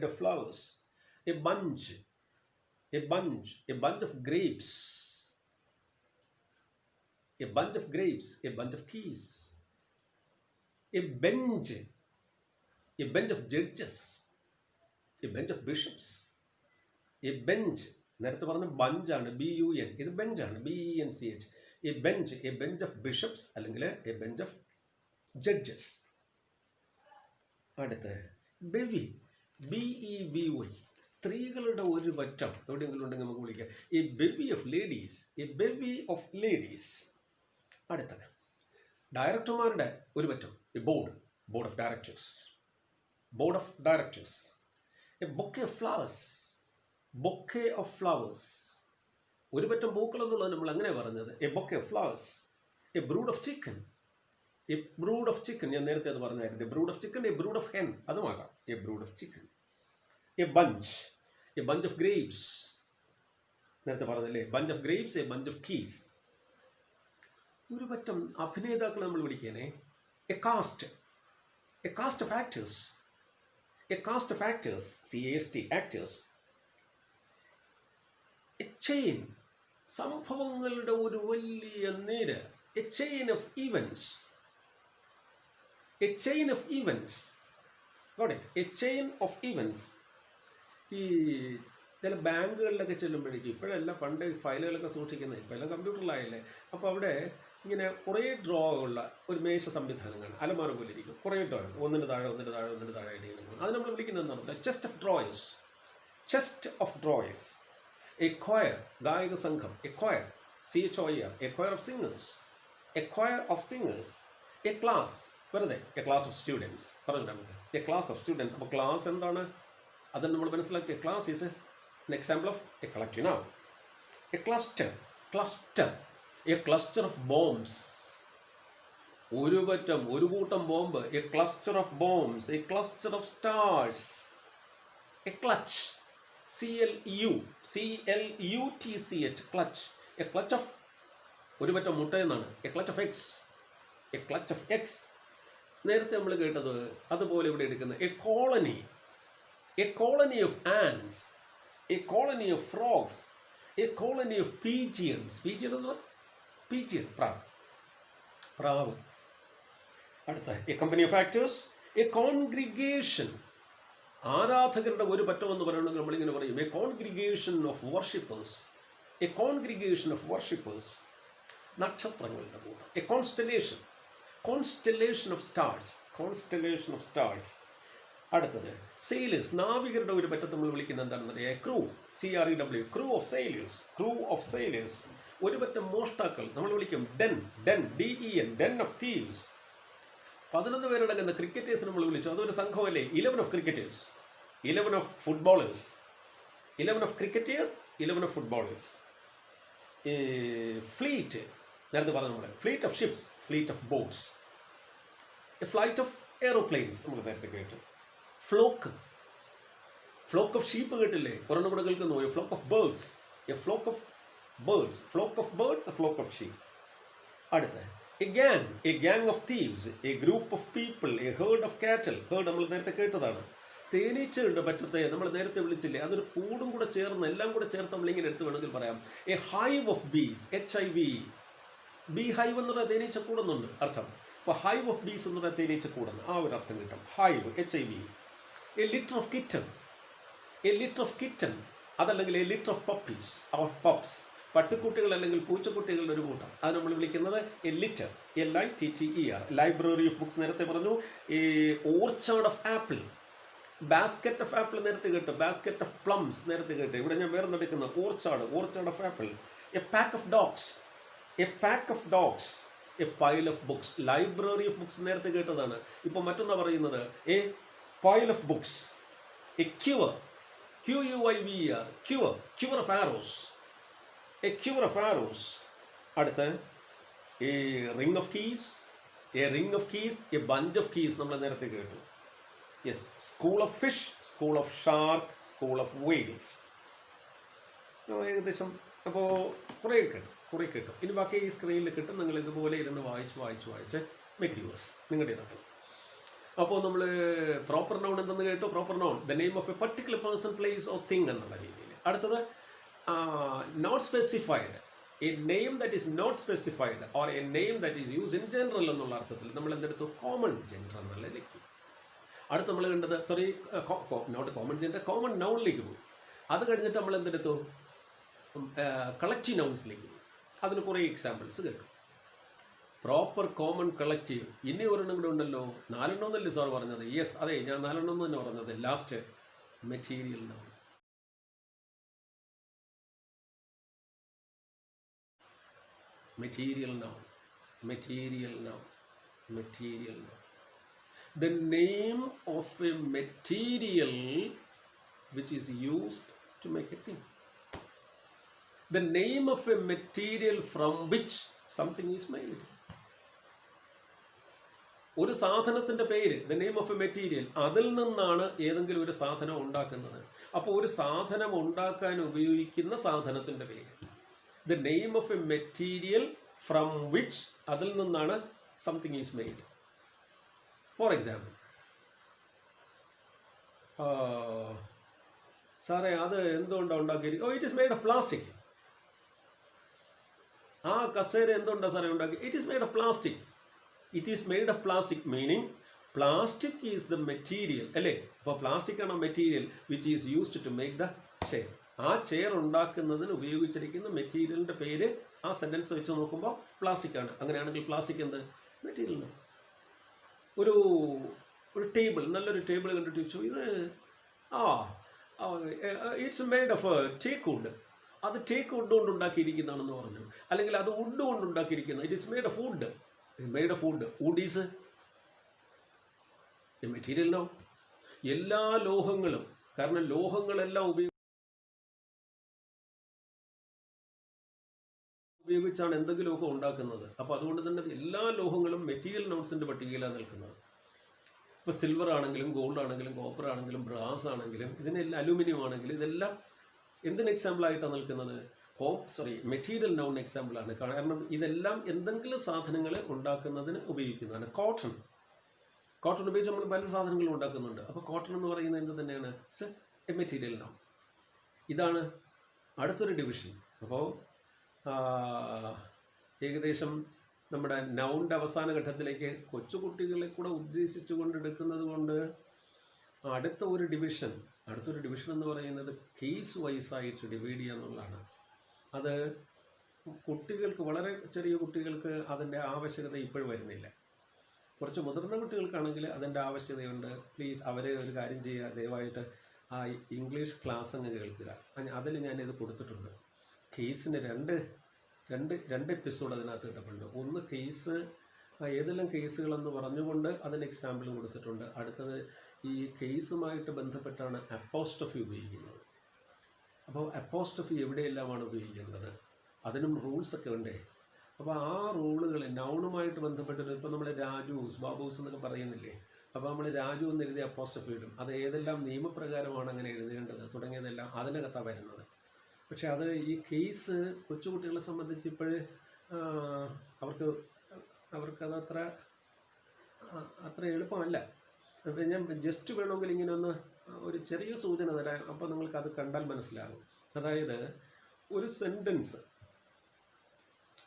of flowers. A bunch of grapes, a bunch of keys. A bench of judges, a bench of bishops. A bench, നേരത്തെ പറഞ്ഞ ബഞ്ചാണ്, BUN, ഇത് ബെഞ്ചാണ്, BENCH. a bench of bishops അല്ലെങ്കിൽ a bench of judges. അടുത്ത bevy, BEVY, സ്ത്രീകളുടെ ഒരു പറ്റം എവിടെയെങ്കിലും ഉണ്ടെങ്കിൽ നമുക്ക് വിളിക്കാം എ ബെവി ഓഫ് ലേഡീസ്. അടുത്ത ഡയറക്ടർമാരുടെ ഒരു പറ്റം, a board of directors. A bouquet of flowers, ഒരു പറ്റം പൂക്കൾ എന്നുള്ളത് നമ്മൾ അങ്ങനെ പറഞ്ഞത്. A bouquet of flowers. A brood of chicken, ഞാൻ നേരത്തെ അത് പറഞ്ഞായിരുന്നു. A brood of chicken, a brood of hen, അതുമാകാം. A brood of chicken. A bunch of grapes, നേരത്തെ പറഞ്ഞല്ലേ, bunch of grapes, a bunch of keys. ഒരു പറ്റം അഭിനേതാക്കൾ നമ്മൾ വിളിക്കണേ. A cast of actors, CAST, actors. A chain, സംഭവങ്ങളുടെ ഒരു വലിയ നിര. A chain of events. Got it? A chain of events. ഈ ചില ബാങ്കുകളിലൊക്കെ ചെല്ലുമ്പോഴേക്കും, ഇപ്പോഴെല്ലാം പണ്ട് ഫയലുകളൊക്കെ സൂക്ഷിക്കുന്നത്, ഇപ്പോൾ എല്ലാം കമ്പ്യൂട്ടറിലായല്ലേ. അപ്പോൾ അവിടെ ഇങ്ങനെ കുറേ ഡ്രോ ഉള്ള ഒരു മേശ സംവിധാനം കാണാം, അലമാര പോലെ ഇരിക്കും. കുറേ ഡ്രോ, ഒന്നിൻ്റെ താഴെ ആയിട്ട് ഇങ്ങനെ പോകും. അത് നമ്മൾ വിളിക്കുന്നത് എന്താണ്? Chest of drawers. A choir, ഗായക സംഘം. A choir, CHOIR, A choir of singers. A class, വെറുതെ എ ക്ലാസ് ഓഫ് സ്റ്റുഡൻസ് പറഞ്ഞിട്ട് നമുക്ക്. A class of students. അപ്പോൾ ക്ലാസ് എന്താണ്? അത് നമ്മൾ മനസ്സിലാക്കിയ class is an example of A collective noun. A cluster cluster, A cluster of bombs. ഒരു കൂട്ടം bomb. A cluster of bombs, A cluster of stars. A clutch, CLUTCH, clutch. A clutch of ഒരു പറ്റം മുട്ട എന്നാണ്. A clutch of eggs, a clutch of eggs. നേരത്തെ നമ്മൾ കേട്ടത് അതുപോലെ ഇവിടെ എടുക്കുന്ന a colony, a colony of ants, a colony of frogs, a colony of pigeons. Pigeon എന്ന് പറഞ്ഞാൽ പീജിയൻ, പ്രാവ്. അടുത്ത a company of actors, a congregation. ആരാധകരുടെ ഒരു പറ്റം എന്ന് പറയുന്നത് നമ്മളിങ്ങനെ പറയും a congregation of worshippers, a congregation of worshippers. നക്ഷത്രങ്ങളുടെ കൂട്ടം. A constellation, constellation of stars, constellation of stars. അടുത്തത് സെയിലേഴ്സ്, നാവികരുടെ ഒരു പറ്റത്ത് നമ്മൾ വിളിക്കുന്നത് എന്താണെന്ന് അറിയാം? Crew, CREW, crew of sailors, crew of sailors. ഒരു പറ്റം മോഷ്ടാക്കൾ നമ്മൾ വിളിക്കും DEN, DEN ഓഫ് തീവ്സ്. 11 പേരടങ്ങുന്ന ക്രിക്കറ്റേഴ്സ് നമ്മൾ വിളിച്ചു, അതൊരു സംഘമല്ലേ? 11 of cricketers, 11 of footballers, 11 of cricketers, 11 of footballers. Fleet, നേരത്തെ പറഞ്ഞു നമ്മൾ, fleet of ships, fleet of boats. A flight of aeroplanes നമ്മൾ നേരത്തെ കേട്ടു. ഫ്ലോക്ക്, ഫ്ലോക്ക് ഓഫ് ഷീപ്പ് കേട്ടില്ലേ? ഒരെണ്ണം കൂടെ കേൾക്കുന്നു. A flock of birds, a flock of birds, flock of birds, a flock of sheep. അടുത്ത a gang of thieves, a group of people, a herd of cattle. Herd നമ്മൾ നേരത്തെ കേട്ടതാണ്. തേനീച്ചയുണ്ട് പറ്റത്തെ, നമ്മൾ നേരത്തെ വിളിച്ചില്ലേ? അതൊരു കൂടും കൂടെ ചേർന്ന് എല്ലാം കൂടെ ചേർത്ത് നമ്മളിങ്ങനെ എടുത്ത് വേണമെങ്കിൽ പറയാം. A hive of bees, HIV, beehive എന്ന് പറഞ്ഞാൽ തേനീച്ച കൂടുന്നുണ്ട് അർത്ഥം. അപ്പോൾ ഹൈവ് ഓഫ് ബീസ് എന്ന് പറഞ്ഞാൽ തേനീച്ച കൂടുന്നു, ആ ഒരു അർത്ഥം കിട്ടും. Hive, HIV. A litter of kitten, a litter of kitten. അതല്ലെങ്കിൽ a litter of puppies, or pups. പട്ടിക്കുട്ടികൾ അല്ലെങ്കിൽ പൂച്ചക്കുട്ടികളുടെ ഒരു കൂട്ടം, അത് നമ്മൾ വിളിക്കുന്നത് a litter, LITTER. Library of books നേരത്തെ പറഞ്ഞു. ഈ orchard of apple, basket of apple നേരത്തെ കേട്ടു. ബാസ്ക്കറ്റ് ഓഫ് പ്ലംസ് നേരത്തെ കേട്ടു. ഇവിടെ ഞാൻ വേറെ നടക്കുന്നത് orchard of apple. A pack of dogs, a pack of dogs. A pile of books, library of books നേരത്തെ കേട്ടതാണ്. ഇപ്പോൾ മറ്റൊന്നാ പറയുന്നത് a pile of books. A quiver, QUIVER, quiver of arrows, a quiver of arrows. അടുത്ത a ring of keys, a ring of keys, a bunch of keys നമ്മൾ നേരത്തെ കേട്ടു. Yes. School of fish, school of shark, school of whales. ഏകദേശം അപ്പോൾ കുറേ കിട്ടും. ഇനി ബാക്കി ഈ സ്ക്രീനിൽ കിട്ടും. നിങ്ങൾ ഇതുപോലെ ഇരുന്ന് വായിച്ച് മേക്ക് യൂസ് നിങ്ങളുടെ ഇതാക്കണം. അപ്പോൾ നമ്മൾ പ്രോപ്പർ നൗൺ എന്തെന്ന് കേട്ടു? Proper noun the name of a particular person, place or thing എന്നുള്ള രീതിയിൽ. അടുത്തത് not specified, a name that is not specified or a name that is use in general എന്നുള്ള അർത്ഥത്തിൽ നമ്മൾ എന്തെടുത്തു? കോമൺ ജെൻഡർ എന്നുള്ള ലഭിക്കും. അടുത്ത് നമ്മൾ കണ്ടത് നോട്ട് കോമൺ ജെൻഡർ, കോമൺ നൗണിലേക്ക് പോകും. അത് കഴിഞ്ഞിട്ട് നമ്മൾ എന്തെടുത്തു? കളക്റ്റീവ് നൗൺസിലേക്ക് പോകും. അതിന് കുറേ എക്സാമ്പിൾസ് കേട്ടു. Proper common collective. ഇനി ഒരെണ്ണം കൂടെ ഉണ്ടല്ലോ. 4 എന്നല്ലേ സാർ പറഞ്ഞത്? യെസ്, അതെ, ഞാൻ 4 തന്നെ പറഞ്ഞത്. Last material noun. Material noun. The name of a material which is used to make a thing. The name of a material from which something is made. ഒരു സാധനത്തിൻ്റെ പേര്, the name of a material, അതിൽ നിന്നാണ് ഏതെങ്കിലും ഒരു സാധനം ഉണ്ടാക്കുന്നത്. അപ്പോൾ ഒരു സാധനം ഉണ്ടാക്കാൻ ഉപയോഗിക്കുന്ന സാധനത്തിൻ്റെ പേര്. The name of a material from which, അതിൽ നിന്നാണ് something is made. For example, സാറേ അത് എന്തുകൊണ്ടാണ് ഉണ്ടാക്കിയിരിക്കും? It is made of plastic. ആ കസേര എന്തുകൊണ്ടാണ് സാറേ ഉണ്ടാക്കി? It is made of plastic. It is made of plastic meaning plastic is the material അല്ലേ? അപ്പോൾ പ്ലാസ്റ്റിക് ആണ് material which is used to make the chair. ആ ചെയർ ഉണ്ടാക്കുന്നതിന് ഉപയോഗിച്ചിരിക്കുന്ന മെറ്റീരിയലിൻ്റെ പേര് ആ സെൻറ്റൻസ് വെച്ച് നോക്കുമ്പോൾ പ്ലാസ്റ്റിക് ആണ്. അങ്ങനെയാണെങ്കിൽ പ്ലാസ്റ്റിക് എന്ത്? മെറ്റീരിയലാണ്. ഒരു ടേബിൾ, നല്ലൊരു ടേബിൾ കണ്ടിട്ട് വെച്ചു, ഇത് it's made of teak wood. അത് ടേക്ക് വുഡ് കൊണ്ട് ഉണ്ടാക്കിയിരിക്കുന്നതാണെന്ന് പറഞ്ഞു. അല്ലെങ്കിൽ അത് വുഡ് കൊണ്ട് ഉണ്ടാക്കിയിരിക്കുന്നത്. It is made of wood. It's made of wood. Wood is a material noun. എല്ലാ ലോഹങ്ങളും, കാരണം ലോഹങ്ങളെല്ലാം ഉപയോഗിച്ചാണ് എന്തെങ്കിലുമൊക്കെ ഉണ്ടാക്കുന്നത്. അപ്പോൾ അതുകൊണ്ട് തന്നെ എല്ലാ ലോഹങ്ങളും മെറ്റീരിയൽ നൗൺസിൻ്റെ പട്ടികയിലാണ് നിൽക്കുന്നത്. ഇപ്പോൾ സിൽവർ ആണെങ്കിലും ഗോൾഡ് ആണെങ്കിലും കോപ്പർ ആണെങ്കിലും ബ്രാസ് ആണെങ്കിലും ഇതിനെല്ലാം അലൂമിനിയം ആണെങ്കിലും ഇതെല്ലാം എന്തിന് എക്സാമ്പിളായിട്ടാണ് നിൽക്കുന്നത്? മെറ്റീരിയൽ നൗൺ എക്സാമ്പിളാണ്. കാരണം ഇതെല്ലാം എന്തെങ്കിലും സാധനങ്ങൾ ഉണ്ടാക്കുന്നതിന് ഉപയോഗിക്കുന്നതാണ്. കോട്ടൺ ഉപയോഗിച്ച് നമ്മൾ പല സാധനങ്ങളും ഉണ്ടാക്കുന്നുണ്ട്. അപ്പോൾ കോട്ടൺ എന്ന് പറയുന്നത് എന്ത് തന്നെയാണ്? A material noun. ഇതാണ് അടുത്തൊരു ഡിവിഷൻ. അപ്പോൾ ഏകദേശം നമ്മുടെ നൗണിൻ്റെ അവസാന ഘട്ടത്തിലേക്ക് കൊച്ചുകുട്ടികളെ കൂടെ ഉദ്ദേശിച്ചുകൊണ്ട് എടുക്കുന്നത് കൊണ്ട് അടുത്തൊരു ഡിവിഷൻ എന്ന് പറയുന്നത് കേസ് വൈസായിട്ട് ഡിവൈഡ് ചെയ്യുക എന്നുള്ളതാണ്. അത് കുട്ടികൾക്ക്, വളരെ ചെറിയ കുട്ടികൾക്ക് അതിൻ്റെ ആവശ്യകത ഇപ്പോഴും വരുന്നില്ല. കുറച്ച് മുതിർന്ന കുട്ടികൾക്കാണെങ്കിൽ അതിൻ്റെ ആവശ്യകതയുണ്ട്. പ്ലീസ് അവരെ ഒരു കാര്യം ചെയ്യുക, ദയവായിട്ട് ആ ഇംഗ്ലീഷ് ക്ലാസ് അങ്ങ് കേൾക്കുക. അതിൽ ഞാനിത് കൊടുത്തിട്ടുണ്ട്. കേസിന് രണ്ട് എപ്പിസോഡ് അതിനകത്ത് കിട്ടപ്പെടുന്നുണ്ട്. ഒന്ന് കേസ്, ഏതെല്ലാം കേസുകളെന്ന് പറഞ്ഞുകൊണ്ട് അതിന് എക്സാമ്പിൾ കൊടുത്തിട്ടുണ്ട്. അടുത്തത് ഈ കേസുമായിട്ട് ബന്ധപ്പെട്ടാണ് അപ്പോസ്ട്രഫി ഉപയോഗിക്കുന്നത്. അപ്പോൾ അപ്പോസ്ട്രഫി എവിടെയെല്ലാമാണ് ഉപയോഗിക്കേണ്ടത്, അതിനും റൂൾസൊക്കെ ഉണ്ടേ. അപ്പോൾ ആ റൂളുകൾ നൗണുമായിട്ട് ബന്ധപ്പെട്ടിട്ട് ഇപ്പോൾ നമ്മൾ രാജൂസ് ബാബൂസ് എന്നൊക്കെ പറയുന്നില്ലേ, അപ്പോൾ നമ്മൾ രാജു എന്ന് എഴുതി അപ്പോസ്ട്രഫി ഇടും. അത് ഏതെല്ലാം നിയമപ്രകാരമാണ് അങ്ങനെ എഴുതേണ്ടത് തുടങ്ങിയതെല്ലാം അതിനകത്താണ് വരുന്നത്. പക്ഷേ അത് ഈ കേസ് കൊച്ചുകുട്ടികളെ സംബന്ധിച്ച് ഇപ്പോഴ് അവർക്കത് അത്ര എളുപ്പമല്ല. അപ്പോൾ ഞാൻ ജസ്റ്റ് വേണമെങ്കിൽ ഇങ്ങനെ ഒരു ചെറിയ സൂചന തരാം. അപ്പോൾ നിങ്ങൾക്കത് കണ്ടാൽ മനസ്സിലാകും. അതായത് ഒരു സെൻറ്റൻസ്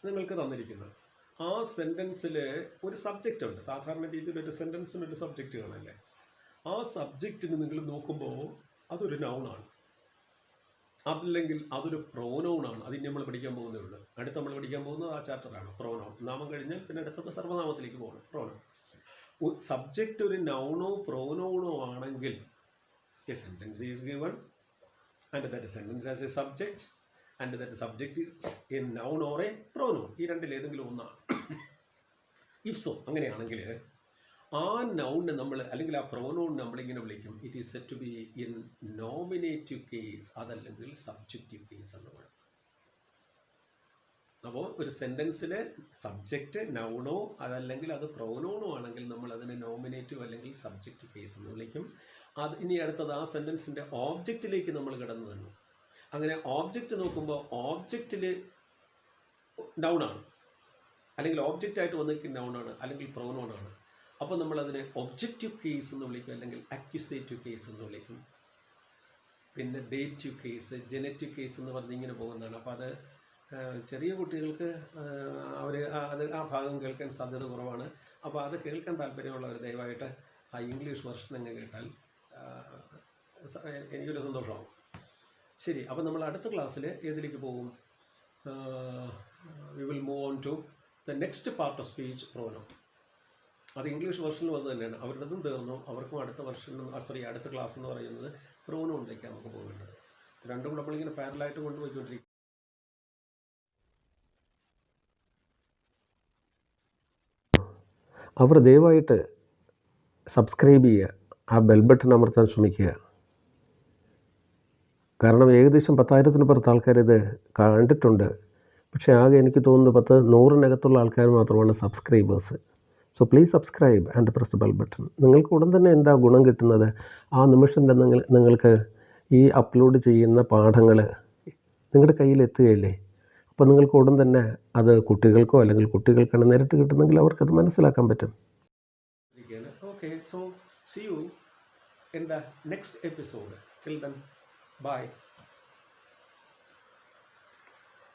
നിങ്ങൾക്ക് തന്നിരിക്കുന്നത്, ആ സെൻറ്റൻസിൽ ഒരു സബ്ജക്റ്റ് ഉണ്ട്. സാധാരണ രീതിയിൽ ഒരു സെൻറ്റൻസിനൊരു സബ്ജക്റ്റ് കാണല്ലേ. ആ സബ്ജക്റ്റിന് നിങ്ങൾ നോക്കുമ്പോൾ അതൊരു നൗണാണ്, അതല്ലെങ്കിൽ അതൊരു പ്രോനൗണാണ്. അതിന് നമ്മൾ പഠിക്കാൻ പോകുന്നേ ഉള്ളൂ. അടുത്ത് നമ്മൾ പഠിക്കാൻ പോകുന്നത് ആ ചാപ്റ്ററാണ്, പ്രോനൗൺ. നാമം കഴിഞ്ഞാൽ പിന്നെ അടുത്തത് സർവ്വനാമത്തിലേക്ക് പോകണം. പ്രോനൗൺ സബ്ജക്റ്റ് ഒരു നൗണോ പ്രോനൗണോ ആണെങ്കിൽ A sentence is given and that sentence as A subject and that subject is A noun or A pronoun. ഈ രണ്ടിലേതെങ്കിലും ഒന്നാണ്. ഇഫ് സോ, അങ്ങനെയാണെങ്കിൽ ആ നൗണിനെ നമ്മൾ, അല്ലെങ്കിൽ ആ പ്രോനൗൺ നമ്മളിങ്ങനെ വിളിക്കും, it is said to be in nominative case, അതല്ലെങ്കിൽ സബ്ജക്റ്റീവ് കേസ് എന്ന് പറയും. അപ്പോൾ ഒരു സെൻറ്റൻസിലെ സബ്ജക്റ്റ് നൗണോ അതല്ലെങ്കിൽ അത് പ്രോനൗണോ ആണെങ്കിൽ നമ്മൾ അതിനെ നോമിനേറ്റീവ് അല്ലെങ്കിൽ സബ്ജക്റ്റീവ് കേസ് എന്ന് വിളിക്കും. ഇനി അടുത്തത് ആ സെൻറ്റൻസിൻ്റെ ഓബ്ജക്റ്റിലേക്ക് നമ്മൾ കടന്നു തന്നു. അങ്ങനെ ഓബ്ജക്റ്റ് നോക്കുമ്പോൾ ഓബ്ജക്റ്റിൽ നൗണാണ്, അല്ലെങ്കിൽ ഓബ്ജക്റ്റായിട്ട് വന്നിരിക്കുന്ന നൗണാണ്, അല്ലെങ്കിൽ പ്രോനൗണാണ്. അപ്പോൾ നമ്മളതിനെ ഒബ്ജക്റ്റീവ് കേസ് എന്ന് വിളിക്കും, അല്ലെങ്കിൽ അക്യൂസേറ്റീവ് കേസ് എന്ന് വിളിക്കും. പിന്നെ ഡേറ്റീവ് കേസ്, ജനറ്റീവ് കേസ് എന്ന് പറഞ്ഞ് ഇങ്ങനെ പോകുന്നതാണ്. അപ്പോൾ അത് ചെറിയ കുട്ടികൾക്ക് ആ ഭാഗം കേൾക്കാൻ സാധ്യത കുറവാണ്. അപ്പോൾ അത് കേൾക്കാൻ താല്പര്യമുള്ളവർ ദയവായിട്ട് ആ ഇംഗ്ലീഷ് വെർഷൻ അങ്ങ് കേട്ടാൽ എനിക്കൊരു സന്തോഷമാവും. ശരി, അപ്പോൾ നമ്മൾ അടുത്ത ക്ലാസ്സിൽ ഏതിലേക്ക് പോകും? We will move on to the next part of speech, pronoun. അത് ഇംഗ്ലീഷ് വെർഷനിൽ വന്നത് തന്നെയാണ്. അവരുടേതും തീർന്നു. അവർക്കും അടുത്ത ക്ലാസ് എന്ന് പറയുന്നത് പ്രോനൗണിലേക്കാണ് നമുക്ക് പോകേണ്ടത്. രണ്ടും നമ്മളിങ്ങനെ പാരലായിട്ട് കൊണ്ടുപോയിക്കൊണ്ടിരിക്കും. അവർ ദയവായിട്ട് സബ്സ്ക്രൈബ് ചെയ്യുക, ആ ബെൽ ബട്ടൺ അമർത്താൻ ശ്രമിക്കുക. കാരണം ഏകദേശം 10,000-ന് പുറത്ത് ആൾക്കാർ ഇത് കണ്ടിട്ടുണ്ട്. പക്ഷേ ആകെ എനിക്ക് തോന്നുന്നു 100-100-നകത്തുള്ള ആൾക്കാർ മാത്രമാണ് subscribers. So please subscribe and press the bell button. നിങ്ങൾക്ക് ഉടൻ തന്നെ എന്താ ഗുണം കിട്ടുന്നത്? ആ നിമിഷം തന്നെ നിങ്ങൾക്ക് ഈ അപ്ലോഡ് ചെയ്യുന്ന പാഠങ്ങൾ നിങ്ങളുടെ കയ്യിൽ എത്തുകയില്ലേ? അപ്പോൾ നിങ്ങൾക്ക് ഉടൻ തന്നെ അത് കുട്ടികൾക്കോ അല്ലെങ്കിൽ കുട്ടികൾക്കാണ് നേരിട്ട് കിട്ടുന്നെങ്കിൽ അവർക്കത് മനസ്സിലാക്കാൻ പറ്റും. Okay, so see you in the next episode. Till then, bye.